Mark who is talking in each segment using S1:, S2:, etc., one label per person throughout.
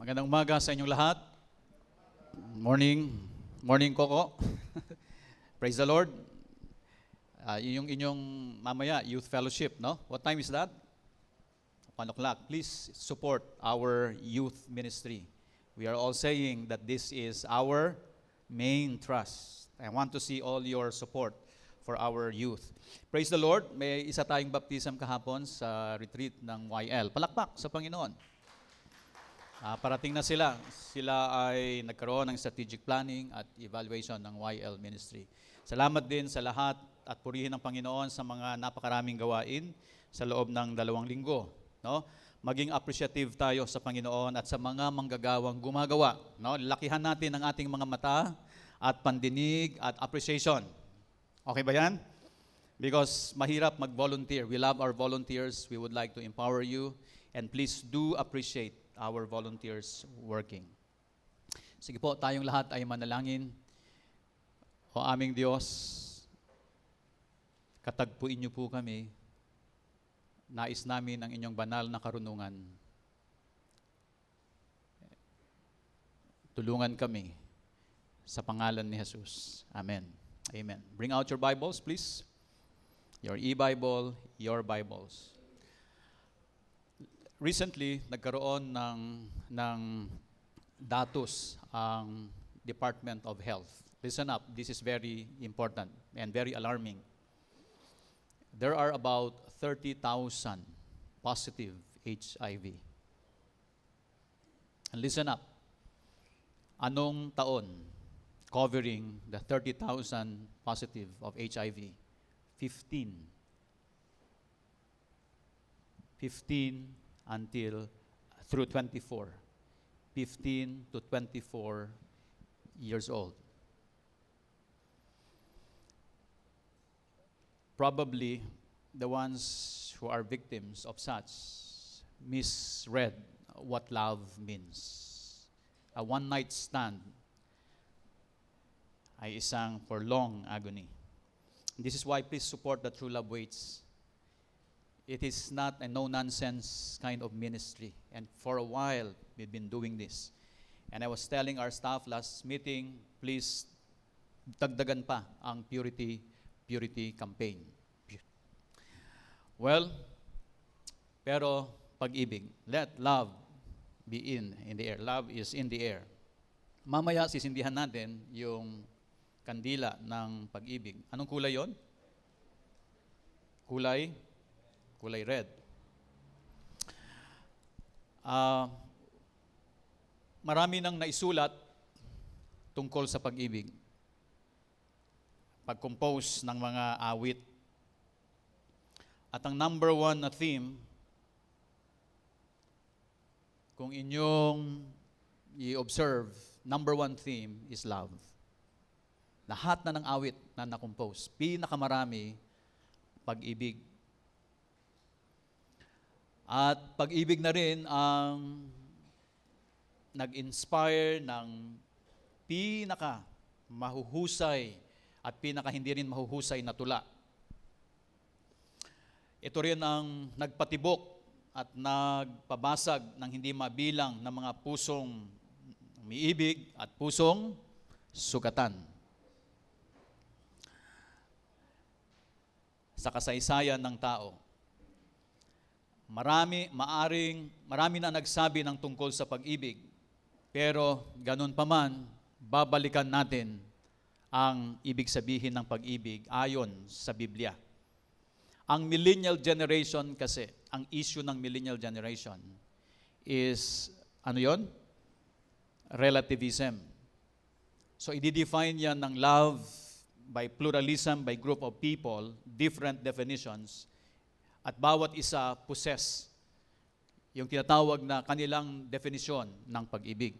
S1: Magandang umaga sa inyong lahat. Morning. Morning, Coco. Praise the Lord. Yung inyong mamaya, youth fellowship, no? What time is that? 1 o'clock. Please support our youth ministry. We are all saying that this is our main trust. I want to see all your support for our youth. Praise the Lord. May isa tayong baptism kahapon sa retreat ng YL. Palakpak sa Panginoon. Parating na sila. Sila ay nagkaroon ng strategic planning at evaluation ng YL Ministry. Salamat din sa lahat at purihin ng Panginoon sa mga napakaraming gawain sa loob ng 2 linggo. No? Maging appreciative tayo sa Panginoon at sa mga manggagawang gumagawa. No? Lakihan natin ang ating mga mata at pandinig at appreciation. Okay ba yan? Because mahirap mag-volunteer. We love our volunteers. We would like to empower you. And please do appreciate our volunteers working. Sige po, tayong lahat ay manalangin. O aming Diyos, katagpuin niyo po kami. Nais namin ang inyong banal na karunungan. Tulungan kami sa pangalan ni Jesus. Amen. Amen. Bring out your Bibles, please. Your e-Bible, your Bibles. Recently, nagkaroon ng datos ang Department of Health. Listen up, this is very important and very alarming. There are about 30,000 positive HIV. And listen up, anong taon covering the 30,000 positive of HIV? 15 until through 24. 15 to 24 years old. Probably the ones who are victims of such misread what love means. A one-night stand ay isang prolonged agony. This is why please support the True Love Waits. It is not a no-nonsense kind of ministry. And for a while, we've been doing this. And I was telling our staff last meeting, please dagdagan pa ang purity campaign. Well, pero pag-ibig. Let love be in the air. Love is in the air. Mamaya sisindihan natin yung kandila ng pag-ibig. Anong kulay yon? Kulay red. Marami nang naisulat tungkol sa pag-ibig. Pag-compose ng mga awit. At ang number 1 na theme, kung inyong i-observe, number 1 theme is love. Lahat na ng awit na na-compose, pinakamarami, pag-ibig. At pag-ibig na rin ang nag-inspire ng pinaka mahuhusay at pinaka hindi rin mahuhusay na tula. Ito rin ang nagpatibok at nagpabasag ng hindi mabilang ng mga pusong umiibig at pusong sugatan. Sa kasaysayan ng tao, marami na nagsabi ng tungkol sa pag-ibig, pero ganun pa man, babalikan natin ang ibig sabihin ng pag-ibig ayon sa Biblia. Ang millennial generation kasi, ang issue ng millennial generation is, ano yon? Relativism. So, i-define yan ng love by pluralism, by group of people, different definitions, at bawat isa possess yung tinatawag na kanilang definisyon ng pag-ibig.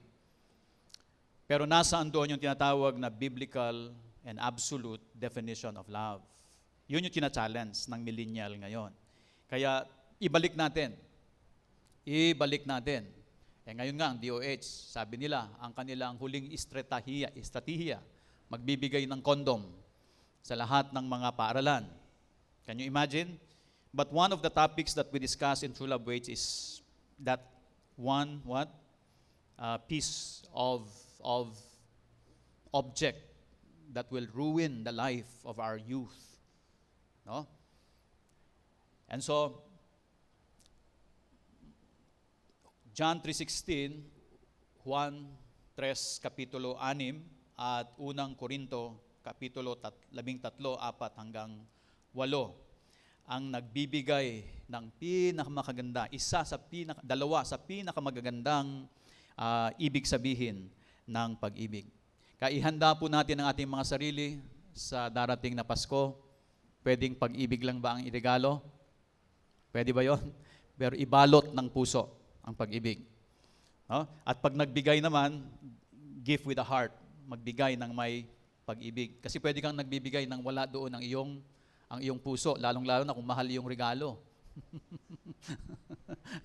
S1: Pero nasaan doon yung tinatawag na biblical and absolute definition of love? Yun yung tina-challenge ng millennial ngayon. Kaya ibalik natin. Ngayon nga, ang DOH, sabi nila, ang kanilang huling estratehiya, magbibigay ng kondom sa lahat ng mga paaralan. Can you imagine? But one of the topics that we discuss in True Love Waits is that one, what? piece of object that will ruin the life of our youth. No? And so, John 3:16, Juan 3, Kapitulo 6, at unang Korinto, Kapitulo 13, 4 hanggang 8, ang nagbibigay ng pinakamakaganda, dalawa sa pinakamagagandang ibig sabihin ng pag-ibig. Kaya ihanda po natin ang ating mga sarili sa darating na Pasko. Pwedeng pag-ibig lang ba ang iregalo? Pwede ba yon? Pero ibalot ng puso ang pag-ibig. No? At pag nagbigay naman, gift with a heart. Magbigay ng may pag-ibig. Kasi pwede kang nagbibigay ng wala doon ang iyong puso, lalong-lalo na kung mahal yung regalo.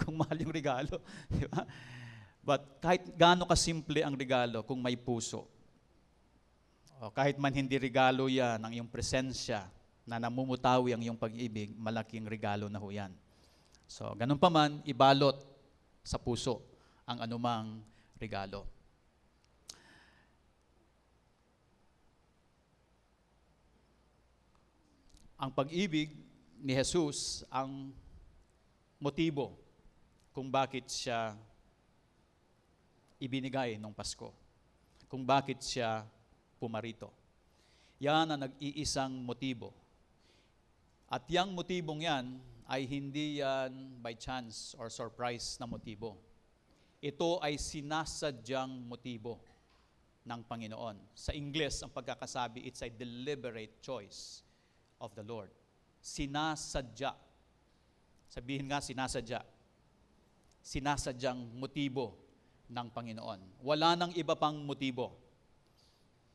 S1: Kung mahal yung regalo. Di ba? But kahit gaano kasimple ang regalo kung may puso, o kahit man hindi regalo yan, ang iyong presensya na namumutawi ang iyong pag-ibig, malaking regalo na ho yan. So, ganun pa man, ibalot sa puso ang anumang regalo. Ang pag-ibig ni Jesus ang motibo kung bakit siya ibinigay nung Pasko. Kung bakit siya pumarito. Yan ang nag-iisang motibo. At yang motibong yan ay hindi yan by chance or surprise na motibo. Ito ay sinasadyang motibo ng Panginoon. Sa Ingles, ang pagkakasabi, it's a deliberate choice of the Lord. Sinasadya. Sabihin nga, sinasadya. Sinasadyang motibo ng Panginoon. Wala nang iba pang motibo.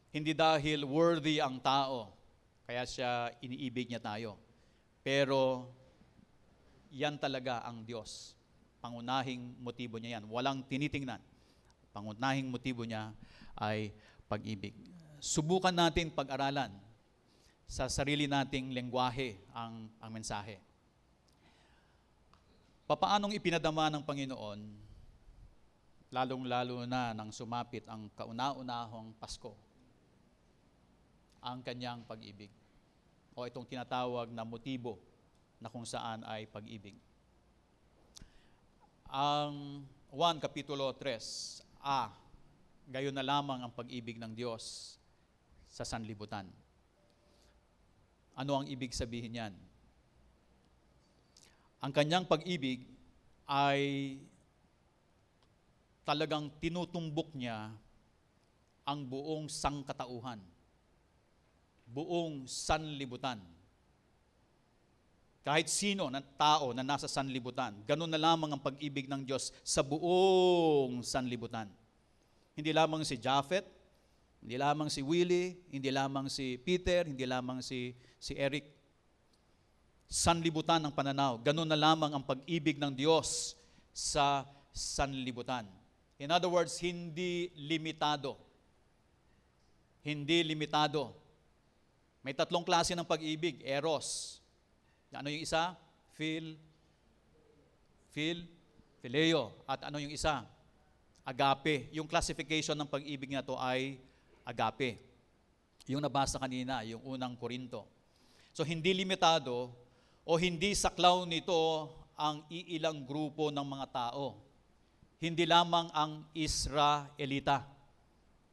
S1: Hindi dahil worthy ang tao, kaya siya iniibig niya tayo. Pero, yan talaga ang Diyos. Pangunahing motibo niya yan. Walang tinitingnan. Pangunahing motibo niya ay pag-ibig. Subukan natin pag-aralan sa sarili nating lengguwahe ang mensahe. Papaanong ipinadama ng Panginoon, lalong-lalo na nang sumapit ang kauna-unahong Pasko, ang kanyang pag-ibig. O itong tinatawag na motibo na kung saan ay pag-ibig. Ang 1 Kapitulo 3, gayon na lamang ang pag-ibig ng Diyos sa sanlibutan. Ano ang ibig sabihin yan? Ang kanyang pag-ibig ay talagang tinutumbok niya ang buong sangkatauhan, buong sanlibutan. Kahit sino ng tao na nasa sanlibutan, ganun na lamang ang pag-ibig ng Diyos sa buong sanlibutan. Hindi lamang si Japhet, hindi lamang si Willie, hindi lamang si Peter, hindi lamang si Eric. Sanlibutan ang pananaw. Ganun na lamang ang pag-ibig ng Diyos sa sanlibutan. In other words, hindi limitado. Hindi limitado. May tatlong klase ng pag-ibig. Eros. Ano yung isa? Phileo. At ano yung isa? Agape. Yung classification ng pag-ibig na to ay agape. Yung nabasa kanina, yung unang Korinto. So hindi limitado o hindi saklaw nito ang iilang grupo ng mga tao. Hindi lamang ang Israelita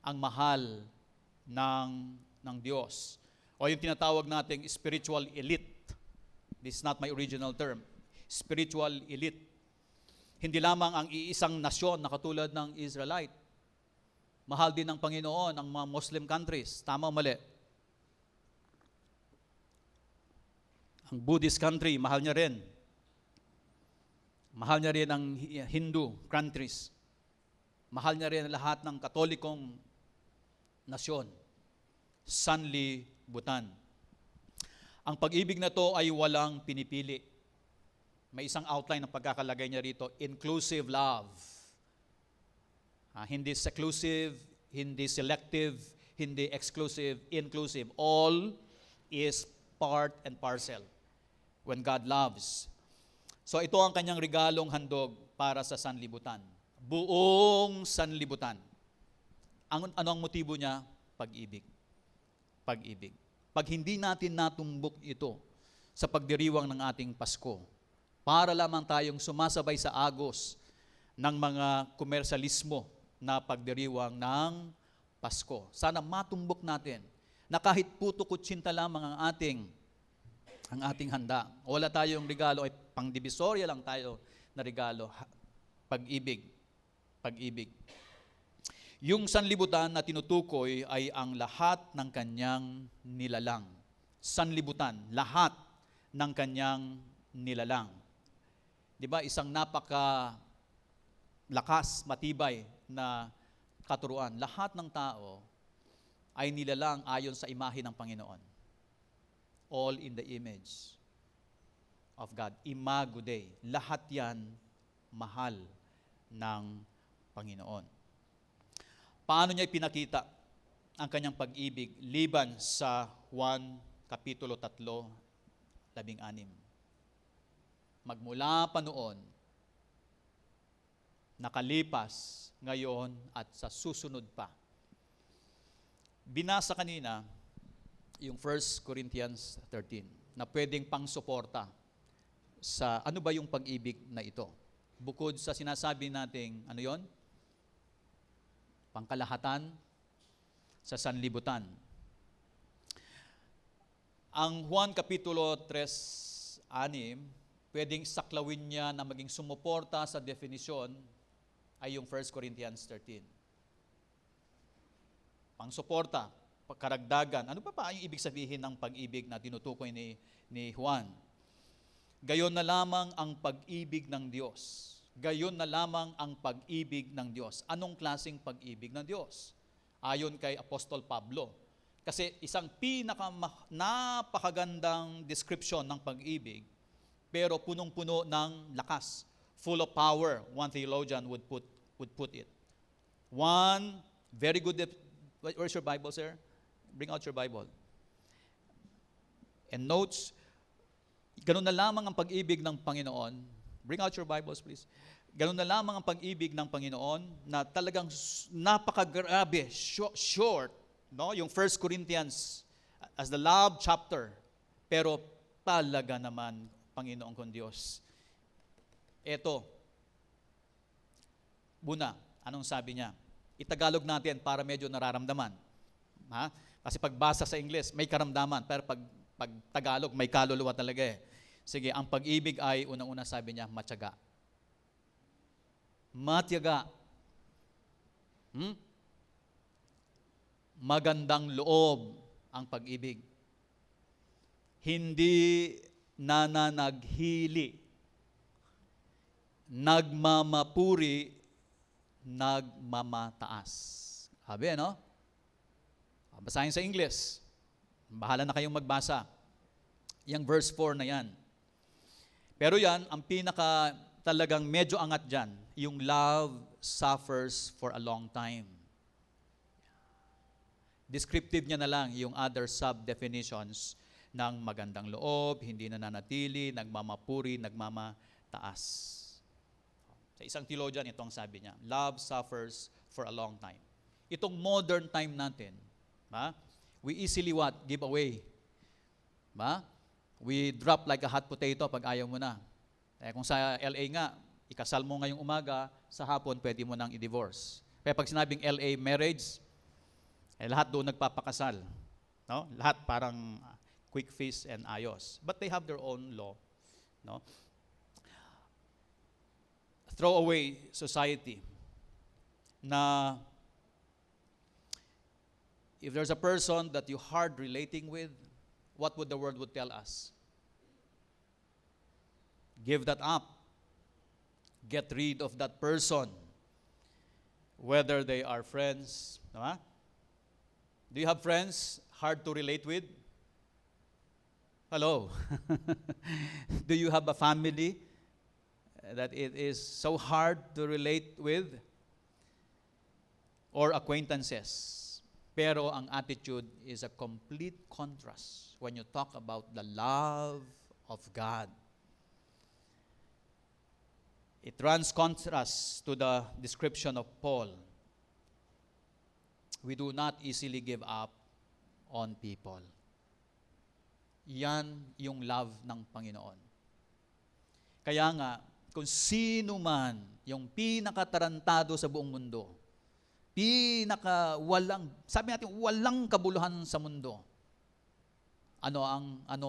S1: ang mahal ng Diyos. O yung tinatawag nating spiritual elite. This is not my original term. Spiritual elite. Hindi lamang ang iisang nasyon na katulad ng Israelite. Mahal din ng Panginoon ang mga Muslim countries. Tama o mali? Ang Buddhist country, mahal niya rin. Mahal niya rin ang Hindu countries. Mahal niya rin lahat ng katolikong nasyon. Sanlibutan. Ang pag-ibig na to ay walang pinipili. May isang outline ng pagkakalagay niya rito, inclusive love. Hindi seclusive, hindi selective, hindi exclusive, inclusive. All is part and parcel when God loves. So ito ang kanyang regalong handog para sa sanlibutan. Buong sanlibutan. Ano ang motibo niya? Pag-ibig. Pag-ibig. Pag hindi natin natumbok ito sa pagdiriwang ng ating Pasko, para lamang tayong sumasabay sa agos ng mga komersalismo na pagdiriwang ng Pasko. Sana matumbok natin na kahit puto kutsinta lamang ang ating handa. Wala tayong regalo, ay pangdivisorya lang tayo na regalo. Pag-ibig. Pag-ibig. Yung sanlibutan na tinutukoy ay ang lahat ng kanyang nilalang. Sanlibutan, lahat ng kanyang nilalang. Di ba, isang napaka-lakas, matibay na katuruan. Lahat ng tao ay nilalang ayon sa imahe ng Panginoon. All in the image of God. Imago Dei. Lahat yan mahal ng Panginoon. Paano niya ipinakita ang kanyang pag-ibig liban sa Juan Kapitulo 3:16? Magmula pa noon, nakalipas, ngayon, at sa susunod pa. Binasa kanina yung 1 Corinthians 13 na pwedeng pang-suporta sa ano ba yung pag-ibig na ito. Bukod sa sinasabi nating, ano yon? Pangkalahatan sa sanlibutan. Ang Juan Kapitulo 3:6, pwedeng saklawin niya na maging sumuporta sa definisyon ay yung 1 Corinthians 13. Pangsuporta, pagkaragdagan. Ano pa yung ibig sabihin ng pag-ibig na tinutukoy ni Juan? Gayon na lamang ang pag-ibig ng Diyos. Gayon na lamang ang pag-ibig ng Diyos. Anong klaseng pag-ibig ng Diyos? Ayon kay Apostol Pablo. Kasi isang napakagandang description ng pag-ibig, pero punong-puno ng lakas. Full of power, one theologian would put it. One very good, where's your Bible, sir? Bring out your Bible. And notes, ganun na lamang ang pag-ibig ng Panginoon. Bring out your Bibles, please. Ganun na lamang ang pag-ibig ng Panginoon na talagang napakagrabe, short, no? Yung 1 Corinthians as the love chapter, pero talaga naman, Panginoon kong Diyos. Eto, una, anong sabi niya? Itagalog natin para medyo nararamdaman. Ha? Kasi pagbasa sa English, may karamdaman, pero pag Tagalog, may kaluluwa talaga eh. Sige, ang pag-ibig ay, unang-una sabi niya, matyaga. Matyaga. Magandang loob ang pag-ibig. Hindi nananaghili. Nagmamapuri, nagmamataas. Sabi, no? Basahin sa English. Bahala na kayong magbasa. Yang verse 4 na yan. Pero yan, ang pinaka talagang medyo angat dyan, yung love suffers for a long time. Descriptive niya na lang yung other sub-definitions ng magandang loob, hindi nananatili, nagmamapuri, nagmamataas. Sa isang theologian, ito ang sabi niya, love suffers for a long time. Itong modern time natin, we easily what? Give away. We drop like a hot potato pag ayaw mo na. Kung sa LA nga, ikasal mo ngayong umaga, sa hapon pwede mo nang i-divorce. Kaya pag sinabing LA marriage, lahat doon nagpapakasal. No? Lahat parang quick fix and ayos. But they have their own law. No? Throwaway society na if there's a person that you hard relating with, what would the world would tell us? Give that up. Get rid of that person. Whether they are friends. No? Do you have friends hard to relate with? Hello. Do you have a family that it is so hard to relate with? Or acquaintances? Pero ang attitude is a complete contrast when you talk about the love of God. It runs contrast to the description of Paul. We do not easily give up on people. Yan yung love ng Panginoon. Kaya nga, kung sino man yung pinakatarantado sa buong mundo, sabi natin, walang kabuluhan sa mundo. Ano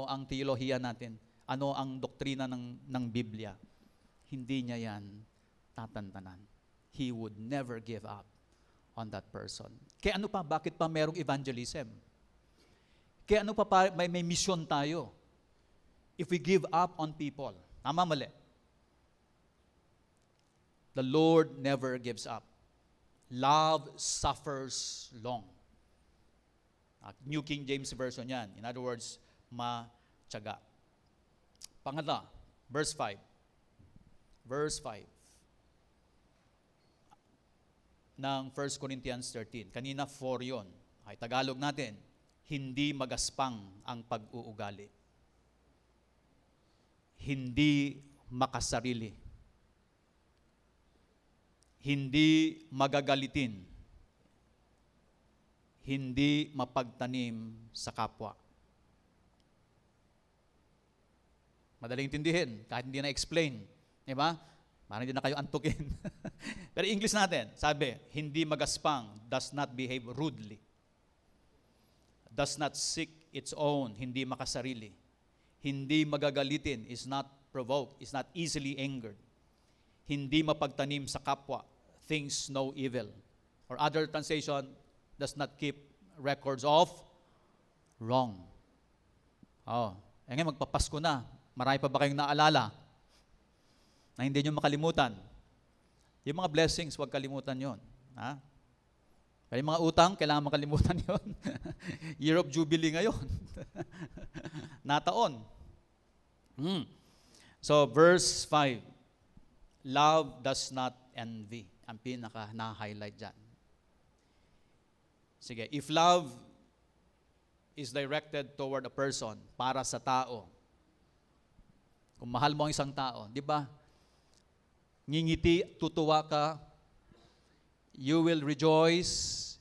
S1: ang teolohiya natin? Ano ang doktrina ng Biblia? Hindi niya yan tatantanan. He would never give up on that person. Kaya ano pa, bakit pa merong evangelism? Kaya ano pa, may mission tayo? If we give up on people, tama mali. The Lord never gives up. Love suffers long. New King James Version yan. In other words, matyaga. Pangalawa, verse 5. Verse 5 ng 1 Corinthians 13. Kanina 4 yon. Ay, Tagalog natin, hindi magaspang ang pag-uugali. Hindi makasarili. Hindi magagalitin. Hindi mapagtanim sa kapwa. Madaling intindihin, kahit hindi na-explain. Diba? Parang hindi na kayo antukin. Pero English natin, sabi, hindi magaspang, does not behave rudely. Does not seek its own, hindi makasarili. Hindi magagalitin, is not provoked, is not easily angered. Hindi mapagtanim sa kapwa, thinks no evil. Or other translation, does not keep records of wrong. Ngayon magpapasko na. Marami pa ba kayong naalala na hindi nyo makalimutan? Yung mga blessings, huwag kalimutan yon. Pero yung mga utang, kailangan makalimutan yon. Year of Jubilee ngayon. Nataon. So, verse 5. Love does not envy. Ang pinaka-na-highlight dyan. Sige, if love is directed toward a person, para sa tao, kung mahal mo ang isang tao, di ba? Ngingiti, tutuwa ka, you will rejoice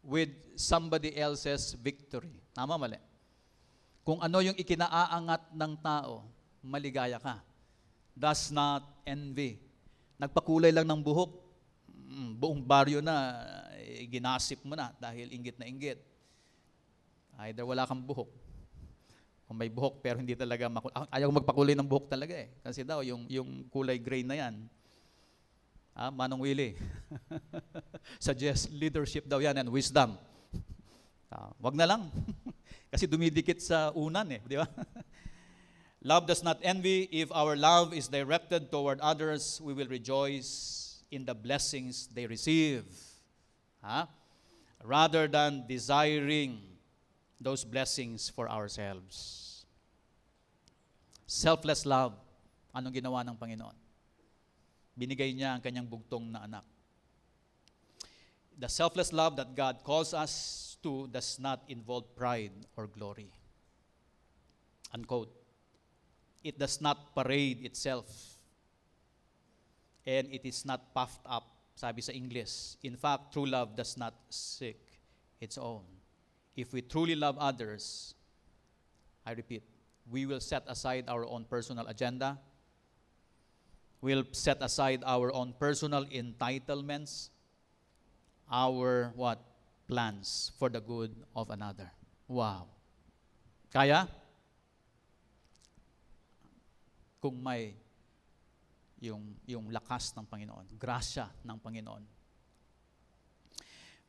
S1: with somebody else's victory. Tama, mali? Kung ano yung ikinaaangat ng tao, maligaya ka. Does not envy. Nagpakulay lang ng buhok, buong baryo na, ginasip mo na dahil inggit na inggit. Either wala kang buhok, o may buhok pero hindi talaga, ayaw magpakulay ng buhok talaga eh. Kasi daw, yung kulay gray na yan, Manong Willie, suggest leadership daw yan and wisdom. Wag na lang. Kasi dumidikit sa unan eh, di ba? Love does not envy. If our love is directed toward others, we will rejoice in the blessings they receive. Rather than desiring those blessings for ourselves. Selfless love. Anong ginawa ng Panginoon? Binigay niya ang kanyang bugtong na anak. The selfless love that God calls us to does not involve pride or glory. Unquote. It does not parade itself. And it is not puffed up, sabi sa English. In fact, true love does not seek its own. If we truly love others, I repeat, we will set aside our own personal agenda. We'll set aside our own personal entitlements, our plans for the good of another. Wow. Kaya? Kung may yung lakas ng Panginoon, grasya ng Panginoon.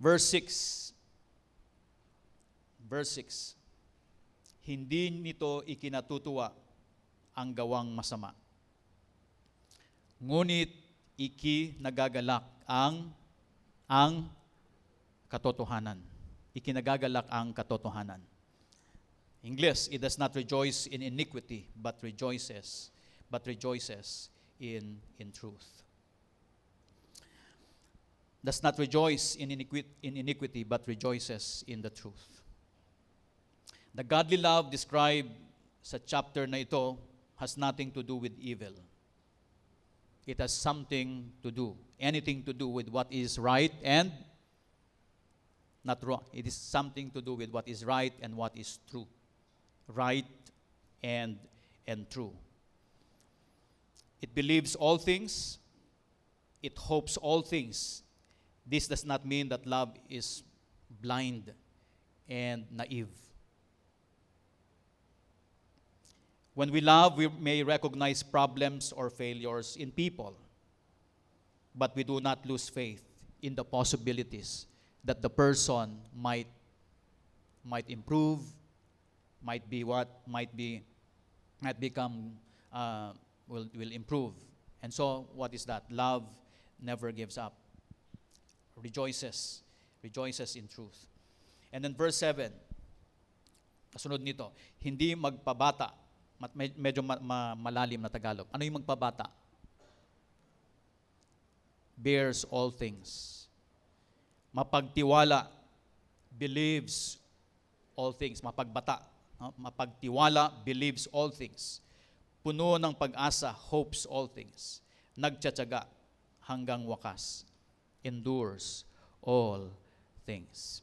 S1: Verse 6. Hindi nito ikinatutuwa ang gawang masama. Ngunit ikinagagalak ang katotohanan. Ikinagagalak ang katotohanan. English, it does not rejoice in iniquity, but rejoices in truth. Does not rejoice in iniquity, but rejoices in the truth. The godly love described sa chapter na ito has nothing to do with evil. It has something to do, anything to do with what is right and not wrong. It is something to do with what is right and what is true. Right and true. It believes all things. It hopes all things. This does not mean that love is blind and naive. When we love, we may recognize problems or failures in people, but we do not lose faith in the possibilities that the person might improve, might become, will improve. And so, what is that? Love never gives up. Rejoices in truth. And then verse 7, kasunod nito, hindi magpabata. Medyo malalim na Tagalog. Ano yung magpabata? Bears all things. Mapagtiwala, believes all things. Mapagbata, no? Mapagtiwala, believes all things. Puno ng pag-asa, hopes all things. Nagtsatsaga hanggang wakas. Endures all things.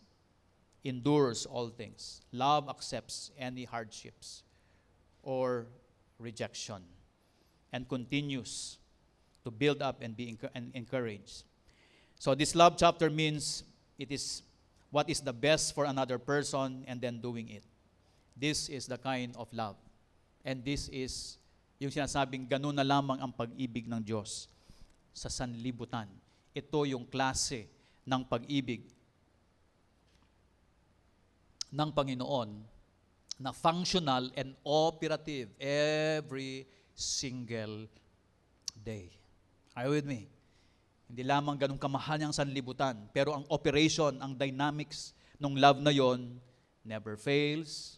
S1: Endures all things. Love accepts any hardships or rejection and continues to build up and be encouraged. So this love chapter means it is what is the best for another person and then doing it. This is the kind of love. And this is yung sinasabing ganun na lamang ang pag-ibig ng Diyos sa sanlibutan. Ito yung klase ng pag-ibig ng Panginoon na functional and operative every single day. Are you with me? Hindi lamang ganun kamahal niyang sanlibutan, pero ang operation, ang dynamics ng love na yon never fails,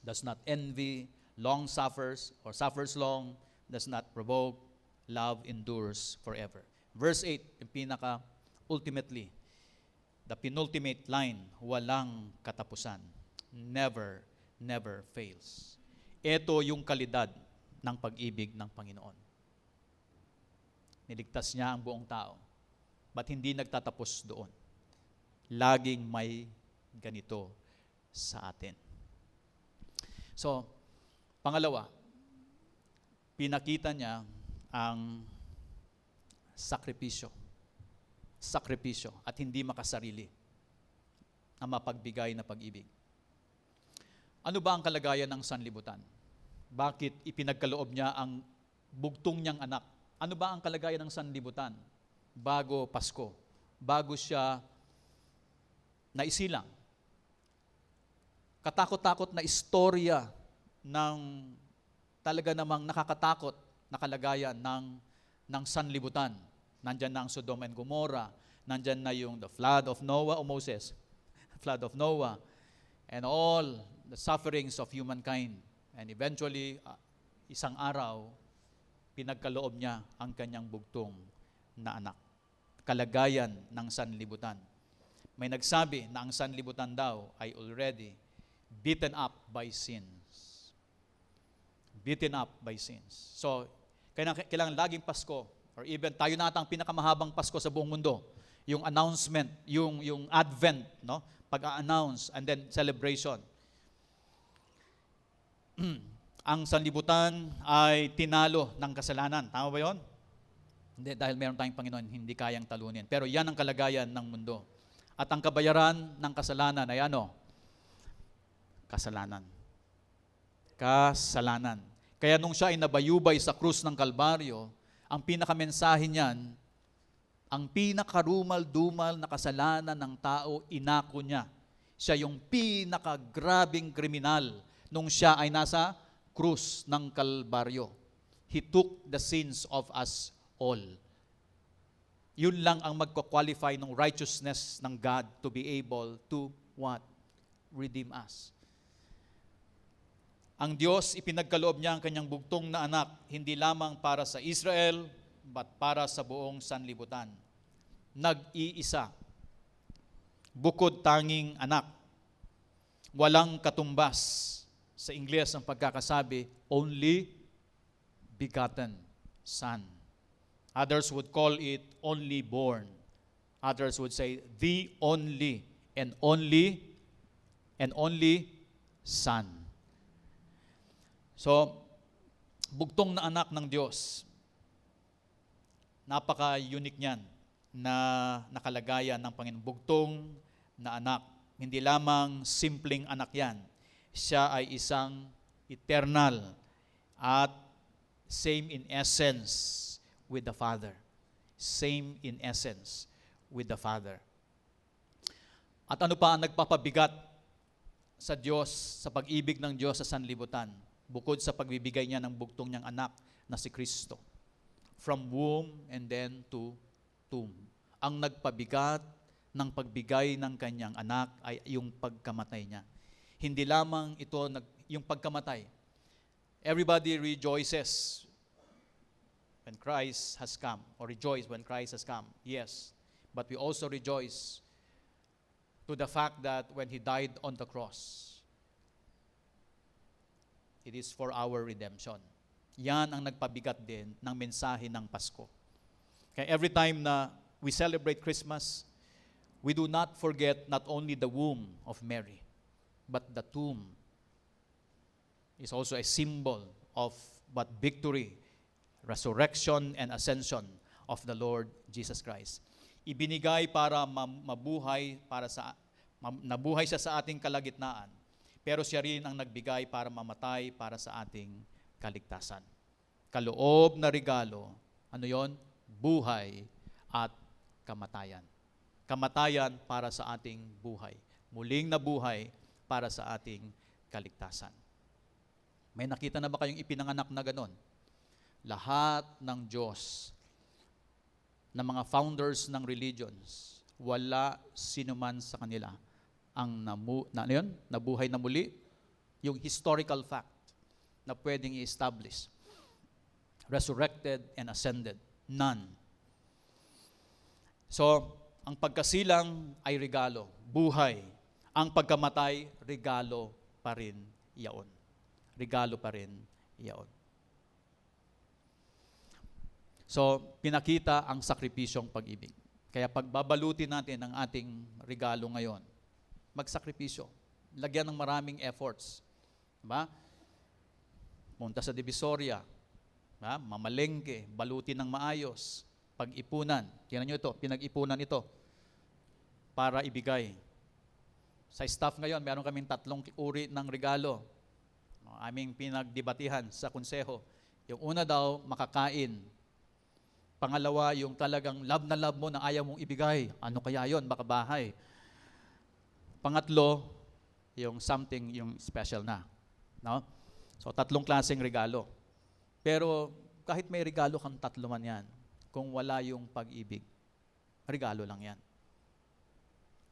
S1: does not envy, long suffers or suffers long, does not provoke, love endures forever. Verse 8, yung ultimately, the penultimate line, walang katapusan. Never fails. Ito yung kalidad ng pag-ibig ng Panginoon. Niligtas niya ang buong tao, but hindi nagtatapos doon. Laging may ganito sa atin. So, pangalawa, pinakita niya ang sakripisyo at hindi makasarili na mapagbigay na pag-ibig. Ano ba ang kalagayan ng sanlibutan? Bakit ipinagkaloob niya ang bugtong niyang anak? Ano ba ang kalagayan ng sanlibutan bago Pasko? Bago siya naisilang? Katakot-takot na istorya ng talaga namang nakakatakot na kalagayan ng sanlibutan. Nandyan na ang Sodom and Gomorrah. Nandyan na yung the flood of Noah o Moses. Flood of Noah. And all the sufferings of humankind. And eventually, isang araw, pinagkaloob niya ang kanyang bugtong na anak. Kalagayan ng sanlibutan. May nagsabi na ang sanlibutan daw ay already beaten up by sins. Beaten up by sins. So, kailangan laging Pasko, or even tayo na ang pinakamahabang Pasko sa buong mundo, yung announcement, yung Advent, no? Pag-a-announce and then celebration. Ang sanlibutan ay tinalo ng kasalanan. Tama ba yun? Hindi, dahil meron tayong Panginoon, hindi kayang talunin. Pero yan ang kalagayan ng mundo. At ang kabayaran ng kasalanan ay ano? Kasalanan. Kasalanan. Kaya nung siya ay nabayubay sa krus ng Kalbaryo, ang pinakamensahe niyan, ang pinakarumal-dumal na kasalanan ng tao, inako niya. Siya yung pinakagrabing kriminal nung siya ay nasa krus ng Kalbaryo. He took the sins of us all. Yun lang ang magko-qualify ng righteousness ng God to be able to what? Redeem us. Ang Diyos, ipinagkaloob niya ang kanyang bugtong na anak, hindi lamang para sa Israel, but para sa buong sanlibutan. Nag-iisa. Bukod tanging anak. Walang katumbas. Sa Ingles ang pagkakasabi, only begotten Son. Others would call it only born. Others would say the only and only Son. So, bugtong na anak ng Diyos. Napaka-unique niyan na nakalagayan ng Panginoon. Bugtong na anak. Hindi lamang simpleng anak yan. Siya ay isang eternal at same in essence with the Father. Same in essence with the Father. At ano pa ang nagpapabigat sa Diyos, sa pag-ibig ng Diyos sa sanlibutan, bukod sa pagbibigay niya ng bugtong niyang anak na si Kristo. From womb and then to tomb. Ang nagpabigat ng pagbigay ng kanyang anak ay yung pagkamatay niya. Hindi lamang ito yung pagkamatay. Everybody rejoices when Christ has come, or rejoice when Christ has come. Yes, but we also rejoice to the fact that when He died on the cross, it is for our redemption. Yan ang nagpabigat din ng mensahe ng Pasko. Kaya every time na we celebrate Christmas, we do not forget not only the womb of Mary, but the tomb is also a symbol of what victory, resurrection, and ascension of the Lord Jesus Christ. Ibinigay para nabuhay siya sa ating kalagitnaan, pero siya rin ang nagbigay para mamatay para sa ating kaligtasan. Kaloob na regalo, ano yon? Buhay at kamatayan. Kamatayan para sa ating buhay. Muling nabuhay para sa ating kaligtasan. May nakita na ba kayong ipinanganak na ganon? Lahat ng Diyos, ng mga founders ng religions, wala sinuman sa kanila ang nabuhay na muli, yung historical fact na pwedeng i-establish. Resurrected and ascended. None. So, ang pagkasilang ay regalo, buhay. Ang pagkamatay, regalo pa rin yaon. Regalo pa rin yaon. So, pinakita ang sakripisyong pag-ibig. Kaya pagbabalutin natin ang ating regalo ngayon, magsakripisyo. Lagyan ng maraming efforts. Diba? Punta sa Divisoria, diba? Mamalengke, balutin ng maayos, pag-ipunan. Tingnan nyo ito, pinag-ipunan ito para ibigay. Sa staff ngayon, meron kaming 3 uri ng regalo. Aming pinagdebatihan sa konseho. Yung una daw, makakain. Pangalawa, yung talagang love na love mo na ayaw mong ibigay. Ano kaya yon? Baka bahay. Pangatlo, yung something, yung special na. No? So, 3 klaseng regalo. Pero kahit may regalo kang 3 man yan, kung wala yung pag-ibig, regalo lang yan.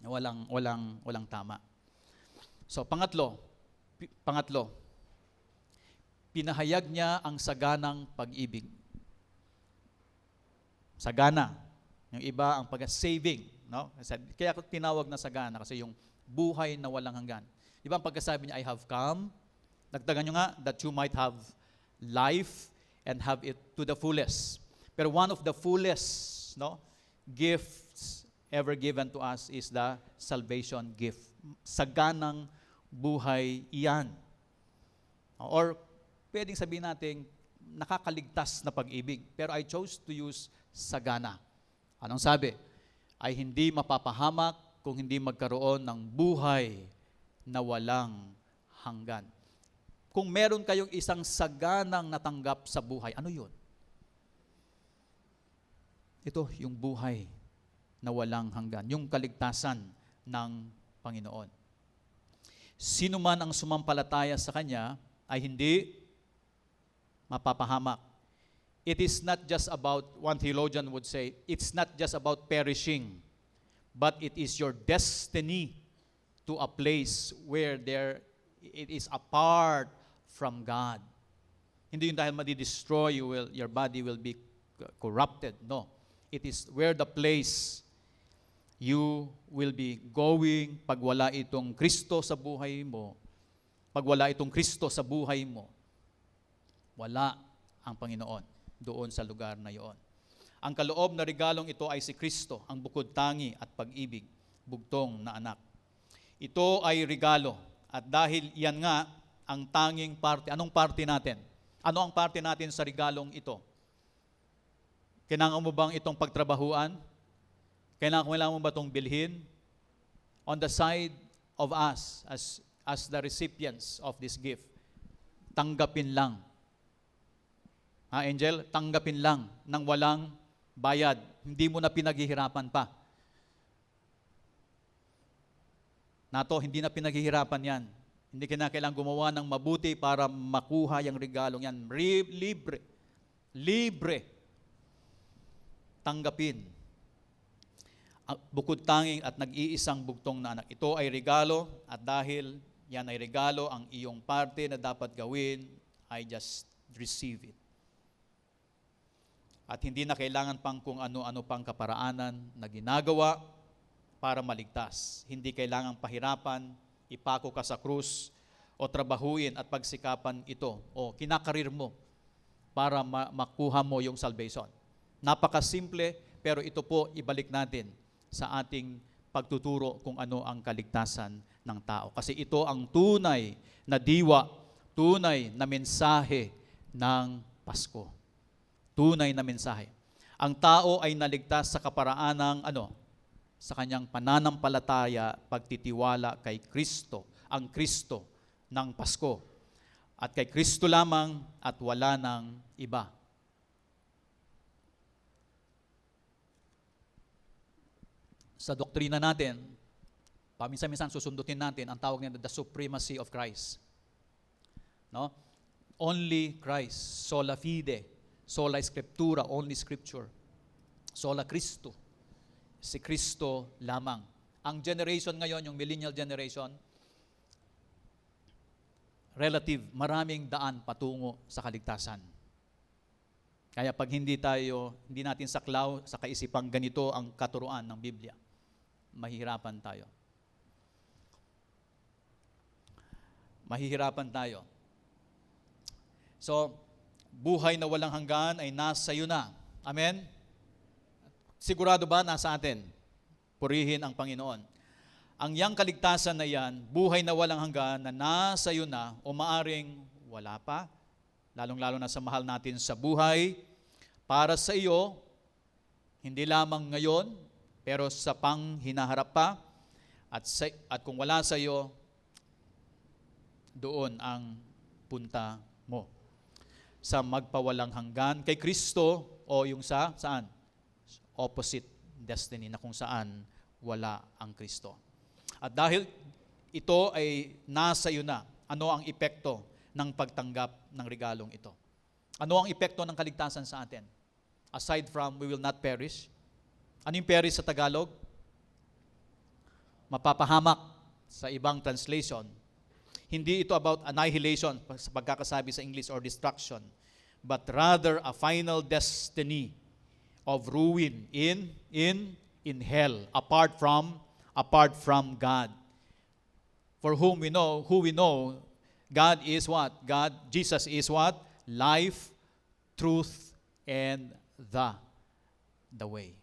S1: Walang tama. So, pangatlo, pinahayag niya ang saganang pag-ibig. Sagana. Yung iba ang pag-saving. No? Kaya ako tinawag na sagana kasi yung buhay na walang hanggan. Di ba ang pagkasabi niya, I have come, nagtagan nyo nga, that you might have life and have it to the fullest. Pero one of the fullest gifts ever given to us is the salvation gift. Saganang buhay iyan. Or pwedeng sabihin natin, nakakaligtas na pag-ibig. Pero I chose to use sagana. Anong sabi? Ay hindi mapapahamak kung hindi magkaroon ng buhay na walang hanggan. Kung meron kayong isang saganang natanggap sa buhay, ano yun? Ito, yung buhay na walang hanggan. Yung kaligtasan ng Panginoon. Sino man ang sumampalataya sa Kanya ay hindi mapapahamak. It is not just about, one theologian would say, it's not just about perishing, but it is your destiny to a place where it is apart from God. Hindi yung dahil madi-destroy, your body will be corrupted. No. It is where the place you will be going pag wala itong Kristo sa buhay mo. Pag wala itong Kristo sa buhay mo, wala ang Panginoon doon sa lugar na iyon. Ang kaloob na regalong ito ay si Kristo, ang bukod tangi at pag-ibig, bugtong na anak. Ito ay regalo at dahil yan nga ang tanging parte. Anong parte natin? Ano ang parte natin sa regalong ito? Kailangan mo bang itong pagtrabahuan? Kailangan mo ba itong bilhin? On the side of us as the recipients of this gift, tanggapin lang. Angel, tanggapin lang nang walang bayad. Hindi mo na pinaghihirapan pa. Nato, hindi na pinaghihirapan yan. Hindi kailangan gumawa ng mabuti para makuha yung regalong yan. Libre. Libre. Tanggapin. Bukod tanging at nag-iisang bugtong na anak. Ito ay regalo at dahil yan ay regalo, ang iyong parte na dapat gawin ay just receive it. At hindi na kailangan pang kung ano-ano pang kaparaanan na ginagawa para maligtas. Hindi kailangang pahirapan, ipako ka sa krus, o trabahuin at pagsikapan ito, o kinakarir mo para makuha mo yung salvation. Napakasimple, pero ito po ibalik natin sa ating pagtuturo kung ano ang kaligtasan ng tao. Kasi ito ang tunay na diwa, tunay na mensahe ng Pasko. Tunay na mensahe. Ang tao ay naligtas sa kaparaan ng sa kanyang pananampalataya, pagtitiwala kay Kristo, ang Kristo ng Pasko. At kay Kristo lamang at wala ng iba. Sa doktrina natin, paminsan-minsan susundutin natin ang tawag nila the supremacy of Christ. No? Only Christ, sola fide, sola scriptura, only scripture. Sola Cristo. Si Kristo lamang. Ang generation ngayon, yung millennial generation, relative, maraming daan patungo sa kaligtasan. Kaya pag hindi natin saklaw sa kaisipang ganito ang katuruan ng Biblia, mahihirapan tayo. Mahihirapan tayo. So, buhay na walang hanggan ay nasa iyo na. Amen? Sigurado ba nasa atin? Purihin ang Panginoon. Ang yang kaligtasan na yan, buhay na walang hanggan na nasa iyo na o maaring wala pa, lalong-lalo na sa mahal natin sa buhay, para sa iyo, hindi lamang ngayon, pero sa panghinaharap pa, at kung wala sa iyo, doon ang punta mo. Sa magpawalang hanggan kay Kristo o yung saan? Opposite destiny na kung saan wala ang Kristo. At dahil ito ay nasa iyo na, ano ang epekto ng pagtanggap ng regalong ito? Ano ang epekto ng kaligtasan sa atin? Aside from we will not perish. Ano yung perish sa Tagalog? Mapapahamak sa ibang translation. Hindi ito about annihilation sa pagkakasabi sa English or destruction, but rather a final destiny of ruin in hell apart from God. For who we know, God is what? Jesus is what? Life, truth, and the way.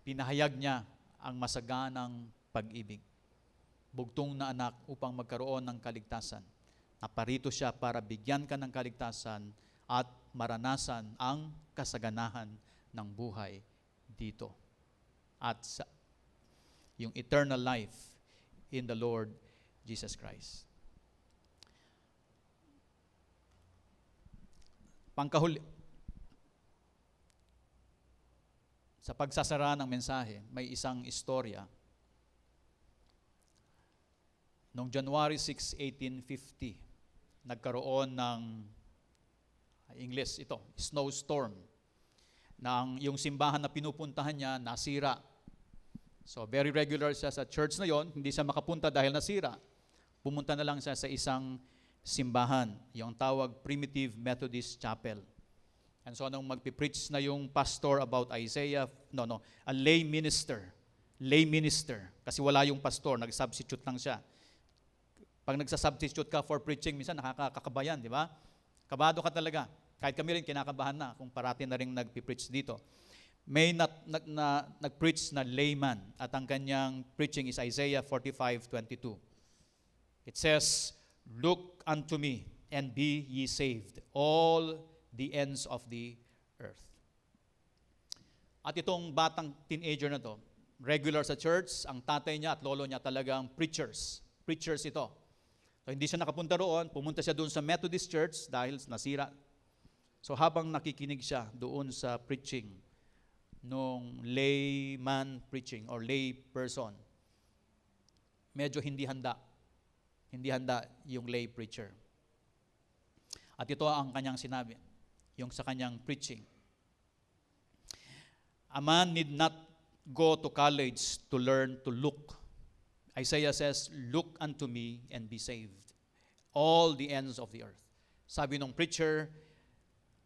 S1: Pinahayag niya ang masaganang pag-ibig. Bugtong na anak upang magkaroon ng kaligtasan. Naparito siya para bigyan ka ng kaligtasan at maranasan ang kasaganahan ng buhay dito. At yung eternal life in the Lord Jesus Christ. Pangkahuli, sa pagsasara ng mensahe, may isang istorya. Noong January 6, 1850, nagkaroon ng English ito, snowstorm. Yung simbahan na pinupuntahan niya, nasira. So very regular siya sa church na yon, hindi siya makapunta dahil nasira. Pumunta na lang siya sa isang simbahan, yung tawag Primitive Methodist Chapel. And so nung magpipreach na yung pastor about Isaiah, a lay minister, kasi wala yung pastor, nag-substitute lang siya. Pag nagsasubstitute ka for preaching, minsan nakakakabayan, di ba? Kabado ka talaga. Kahit kami rin kinakabahan na kung parati na rin nagpipreach dito. May nag-preach na layman at ang kanyang preaching is Isaiah 45:22. It says, "Look unto me and be ye saved, all the ends of the earth." At itong batang teenager na to, regular sa church, ang tatay niya at lolo niya talagang preachers. Preachers ito. So hindi siya nakapunta roon, pumunta siya doon sa Methodist Church dahil nasira. So habang nakikinig siya doon sa preaching nung layman preaching or lay person, medyo hindi handa yung lay preacher. At ito ang kanyang sinabi, yung sa kanyang preaching. A man need not go to college to learn to look. Isaiah says, "Look unto me and be saved, all the ends of the earth." Sabi ng preacher,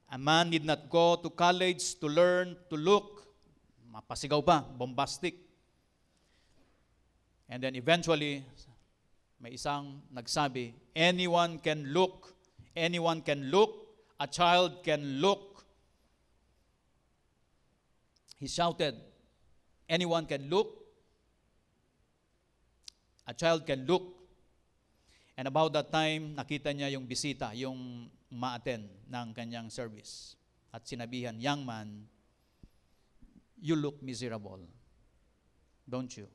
S1: a man need not go to college to learn to look. Mapasigaw pa, bombastic. And then eventually, may isang nagsabi, anyone can look, a child can look. He shouted, anyone can look, a child can look. And about that time, nakita niya yung bisita, yung ma-attend ng kanyang service. At sinabihan, young man, you look miserable. Don't you?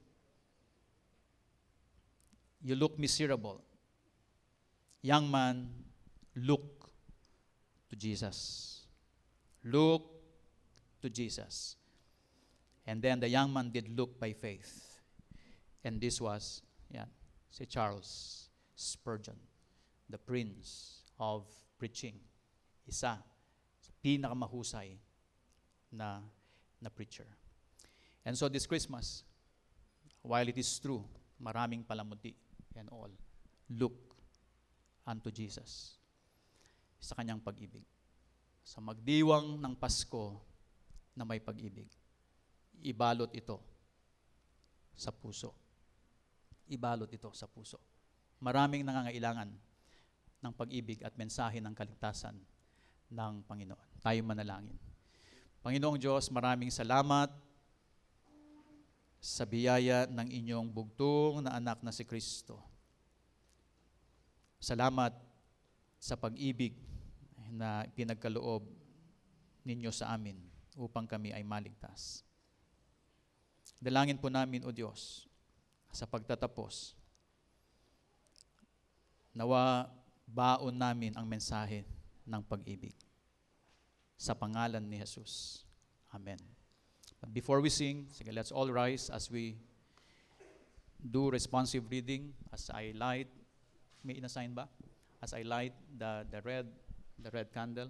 S1: You look miserable. Young man, look to Jesus. Look to Jesus. And then the young man did look by faith. And this was, si Charles Spurgeon, the prince of preaching. Isa sa pinakamahusay na preacher. And so this Christmas, while it is true, maraming palamuti and all, look unto Jesus sa kanyang pag-ibig. Sa magdiwang ng Pasko na may pag-ibig, ibalot ito sa puso. Ibalot ito sa puso. Maraming nangangailangan ng pag-ibig at mensahe ng kaligtasan ng Panginoon. Tayo manalangin. Panginoong Diyos, maraming salamat sa biyaya ng inyong bugtong na anak na si Kristo. Salamat sa pag-ibig na pinagkaloob ninyo sa amin upang kami ay maligtas. Dalangin po namin, O Diyos, sa pagtatapos, nawa baon namin ang mensahe ng pag-ibig. Sa pangalan ni Jesus. Amen. But before we sing, sige, let's all rise as we do responsive reading as I light, may inasign ba? As I light the red candle.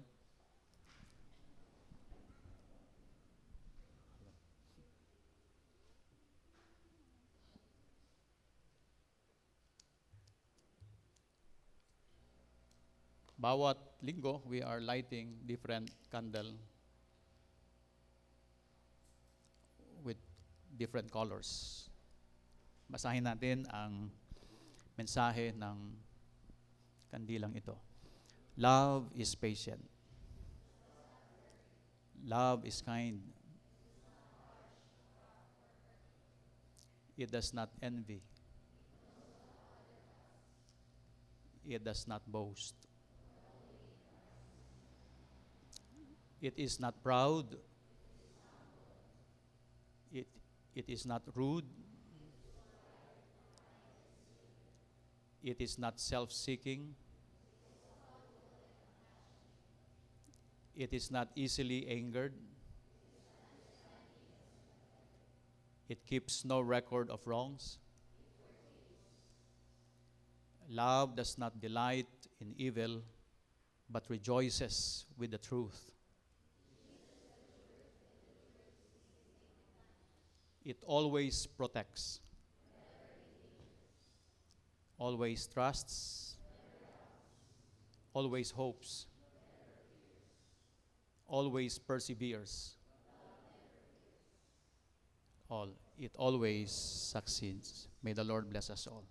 S1: Bawat linggo, we are lighting different candle with different colors. Basahin natin ang mensahe ng kandilang ito. Love is patient. Love is kind. It does not envy. It does not boast. It is not proud. It is not rude. It is not self-seeking. It is not easily angered. It keeps no record of wrongs. Love does not delight in evil, but rejoices with the truth. It always protects, always trusts, always hopes, always perseveres. It always succeeds. May the Lord bless us all.